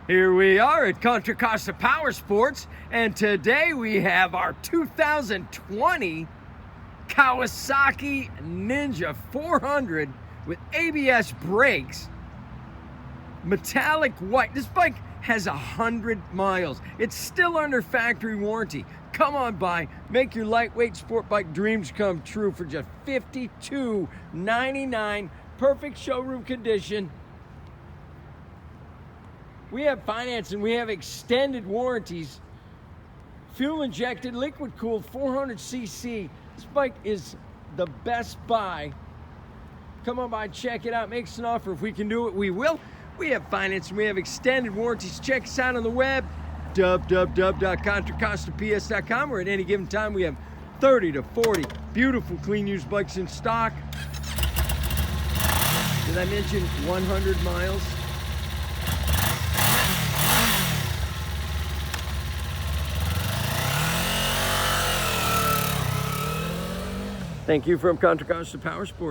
Here we are at Contra Costa Powersports, and today we have our 2020 Kawasaki Ninja 400 with ABS brakes, metallic white. This bike has 100 miles. It's still under factory warranty. Come on by, make your lightweight sport bike dreams come true for just $52.99, perfect showroom condition. We have financing, we have extended warranties, fuel injected, liquid cooled, 400cc. This bike is the best buy. Come on by, check it out, make us an offer. If we can do it, we will. We have financing, we have extended warranties. Check us out on the web, www.contracostaps.com, or at any given time we have 30 to 40 beautiful clean used bikes in stock. Did I mention 100 miles? Thank you from Contra Costa Powersports.